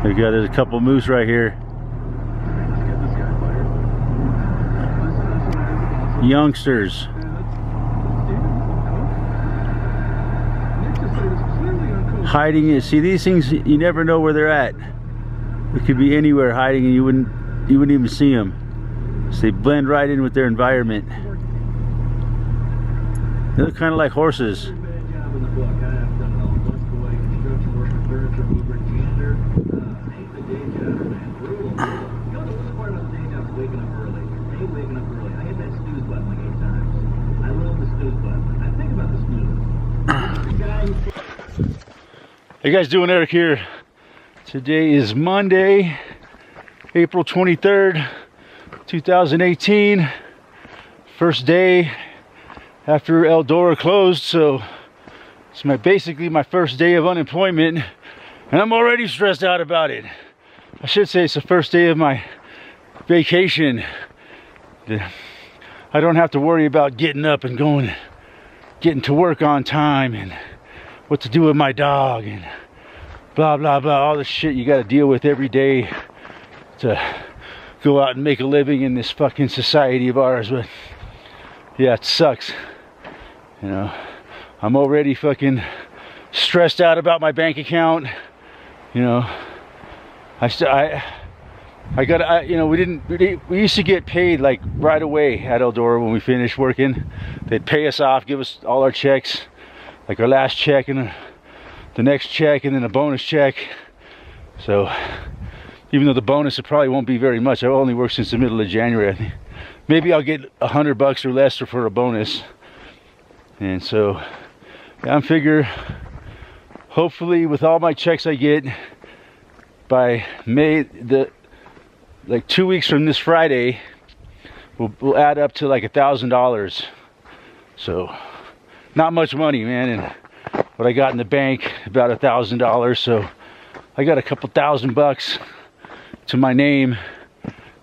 There's a couple moose right here. Youngsters. Hiding it. See, these things, you never know where they're at. It could be anywhere hiding and you wouldn't even see them. So they blend right in with their environment. They look kind of like horses. Hey guys, doing Eric here. Today is Monday, April 23rd, 2018. First day after Eldora closed, so it's basically my first day of unemployment, and I'm already stressed out about it. I should say it's the first day of my vacation. I don't have to worry about getting up and getting to work on time and what to do with my dog and blah blah blah, all the shit you got to deal with every day to go out and make a living in this fucking society of ours. But yeah, it sucks, you know. I'm already fucking stressed out about my bank account, you know. We used to get paid like right away at Eldora when we finished working. They'd pay us off, give us all our checks, like our last check and the next check and then a bonus check. So even though the bonus, it probably won't be very much. I've only worked since the middle of January. I think maybe I'll get $100 or less for a bonus. And so yeah, I'm figure hopefully with all my checks I get by May, like 2 weeks from this Friday, we'll add up to like $1,000. So not much money, man. And what I got in the bank, about $1,000. So I got a couple $1,000 to my name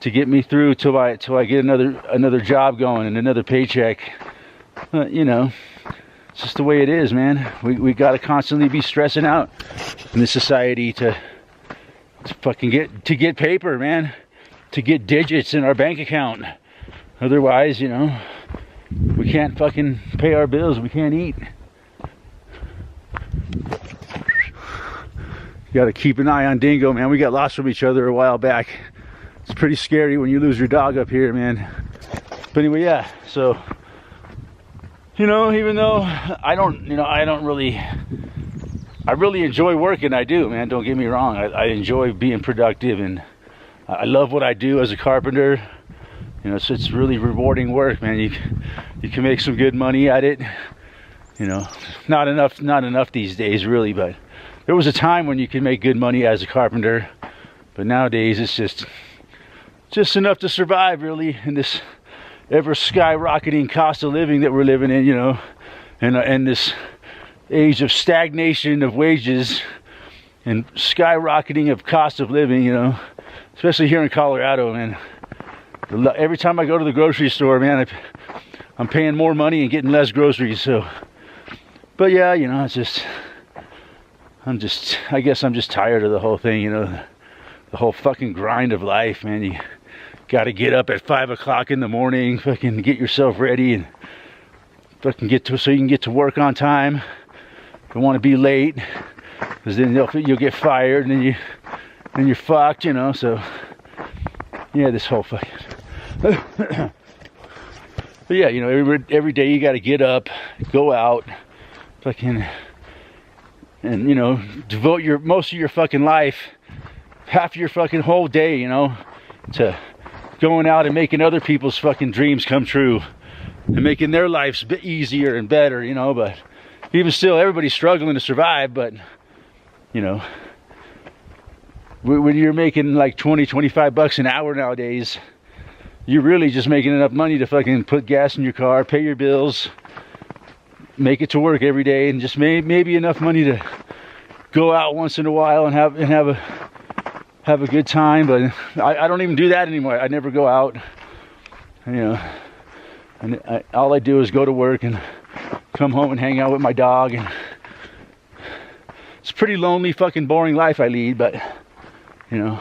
to get me through till I get another job going and another paycheck. You know, it's just the way it is, man. We got to constantly be stressing out in this society to fucking get paper, man, to get digits in our bank account. Otherwise, you know, we can't fucking pay our bills. We can't eat. You got to keep an eye on Dingo, man. We got lost from each other a while back. It's pretty scary when you lose your dog up here, man. But anyway, yeah. So, you know, even though I really enjoy working. I do, man. Don't get me wrong. I enjoy being productive, and I love what I do as a carpenter. You know, it's really rewarding work, man. You can make some good money at it. You know, not enough these days, really. But there was a time when you could make good money as a carpenter. But nowadays, it's just enough to survive, really, in this ever skyrocketing cost of living that we're living in. You know, and this age of stagnation of wages and skyrocketing of cost of living. You know, especially here in Colorado, man. Every time I go to the grocery store, man, I'm paying more money and getting less groceries. So, but yeah, you know, I guess I'm just tired of the whole thing, you know, the whole fucking grind of life, man. You got to get up at 5 o'clock in the morning, fucking get yourself ready and fucking so you can get to work on time. Don't want to be late, because then you'll get fired and then you're fucked, you know. So yeah, this whole fucking but yeah, you know, every day you got to get up, go out, fucking, and you know, devote most of your fucking life, half of your fucking whole day, you know, to going out and making other people's fucking dreams come true and making their lives a bit easier and better, you know. But even still, everybody's struggling to survive. But you know, when you're making like $20-25 an hour nowadays, you're really just making enough money to fucking put gas in your car, pay your bills, make it to work every day, and just maybe enough money to go out once in a while and have a good time. But I don't even do that anymore. I never go out, you know. And all I do is go to work and come home and hang out with my dog. And it's a pretty lonely, fucking boring life I lead, but you know.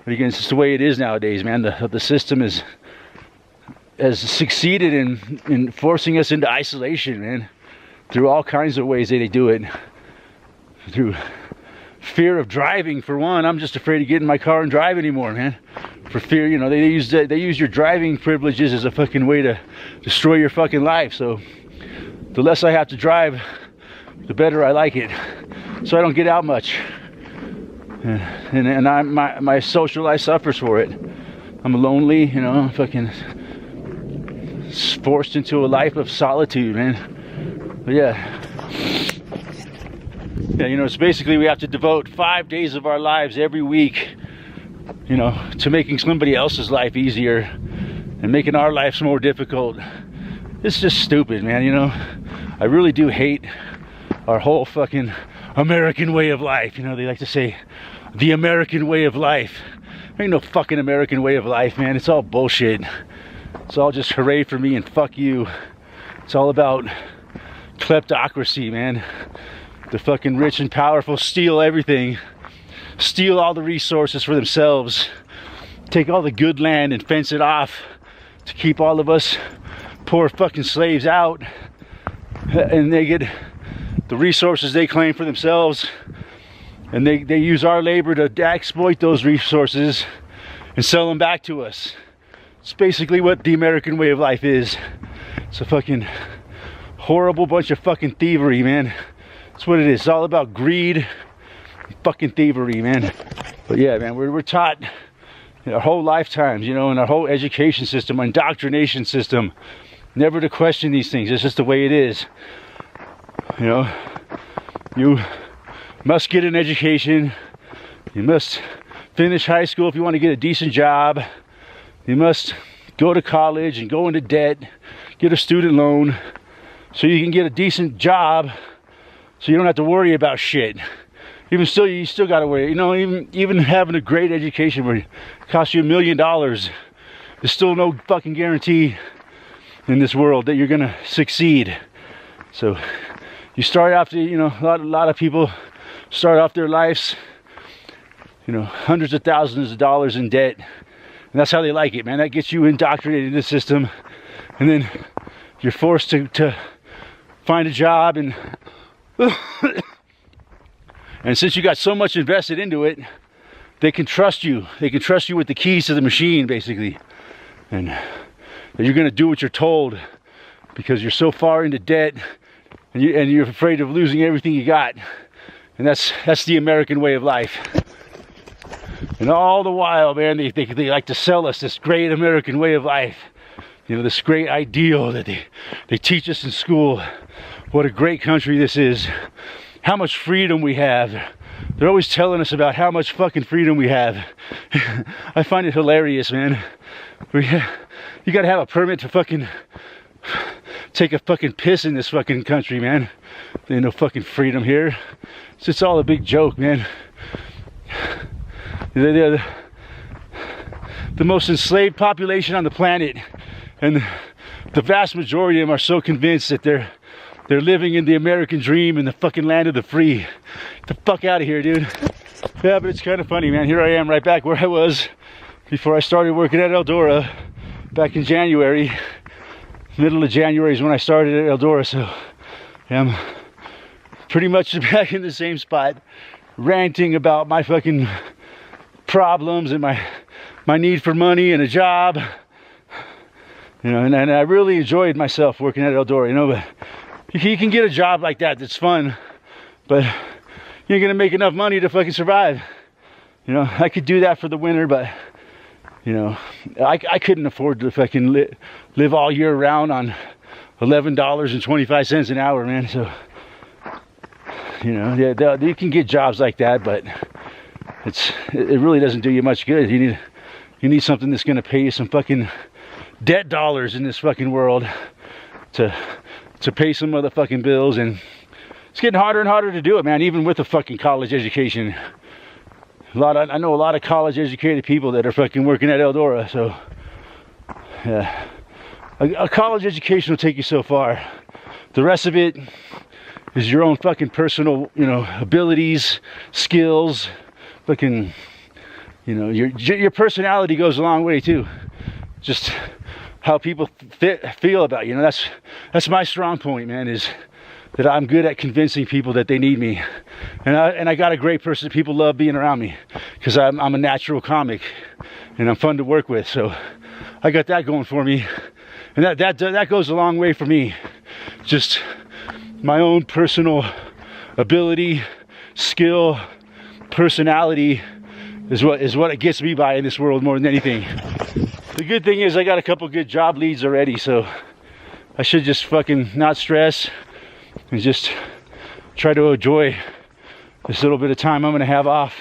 But again, it's just the way it is nowadays, man. The system has succeeded in forcing us into isolation, man, through all kinds of ways that they do it. Through fear of driving, for one. I'm just afraid to get in my car and drive anymore, man. For fear, you know, they use your driving privileges as a fucking way to destroy your fucking life. So the less I have to drive, the better I like it. So I don't get out much. And my social life suffers for it. I'm lonely, you know, fucking forced into a life of solitude, man. But yeah, you know, it's basically we have to devote 5 days of our lives every week, you know, to making somebody else's life easier and making our lives more difficult. It's just stupid, man, you know. I really do hate our whole fucking American way of life. You know, they like to say the American way of life. There ain't no fucking American way of life, man. It's all bullshit. It's all just hooray for me and fuck you. It's all about kleptocracy, man. The fucking rich and powerful steal everything, steal all the resources for themselves, take all the good land and fence it off to keep all of us poor fucking slaves out, and they get the resources they claim for themselves, and they use our labor to exploit those resources and sell them back to us. It's basically what the American way of life is. It's a fucking horrible bunch of fucking thievery, man. That's what it is. It's all about greed and fucking thievery, man. But yeah, man, we're taught our whole lifetimes, you know, in our whole education system, indoctrination system, never to question these things. It's just the way it is. You know, you must get an education. You must finish high school if you want to get a decent job. You must go to college and go into debt, get a student loan so you can get a decent job, so you don't have to worry about shit. Even still, you still got to worry. You know, even having a great education where it costs you $1 million, there's still no fucking guarantee in this world that you're gonna succeed. So you start off, you know, a lot of people start off their lives, you know, hundreds of thousands of dollars in debt. And that's how they like it, man. That gets you indoctrinated in the system. And then you're forced to find a job, and and since you got so much invested into it, they can trust you. They can trust you with the keys to the machine, basically. And that you're gonna do what you're told because you're so far into debt, and you're afraid of losing everything you got. And that's the American way of life. And all the while, man, they like to sell us this great American way of life. You know, this great ideal that they teach us in school. What a great country this is. How much freedom we have. They're always telling us about how much fucking freedom we have. I find it hilarious, man. You gotta have a permit to fucking take a fucking piss in this fucking country, man. There ain't no fucking freedom here. It's just all a big joke, man. They're the most enslaved population on the planet, and the vast majority of them are so convinced that they're living in the American dream in the fucking land of the free. Get the fuck out of here, dude. Yeah, but it's kind of funny, man. Here I am right back where I was before I started working at Eldora back in January. Middle of January is when I started at Eldora, so I'm pretty much back in the same spot, ranting about my fucking problems and my need for money and a job, you know. And I really enjoyed myself working at Eldora, you know. But you can get a job like that that's fun, but you ain't gonna make enough money to fucking survive. You know, I could do that for the winter, but you know, I couldn't afford to fucking live all year round on $11.25 an hour, man. So you know, yeah, you can get jobs like that, but it really doesn't do you much good. You need something that's gonna pay you some fucking debt dollars in this fucking world to pay some motherfucking bills. And it's getting harder and harder to do it, man, even with a fucking college education. I know a lot of college educated people that are fucking working at Eldora. So yeah, a college education will take you so far. The rest of it is your own fucking personal, you know, abilities, skills, fucking You know, your personality goes a long way too. Just how people feel about you. You know, that's my strong point, man, is that I'm good at convincing people that they need me. And I got a great person. People love being around me because I'm a natural comic and I'm fun to work with. So I got that going for me. And that goes a long way for me. Just my own personal ability, skill, personality is what it gets me by in this world more than anything. The good thing is I got a couple good job leads already, so I should just fucking not stress and just try to enjoy this little bit of time I'm gonna have off.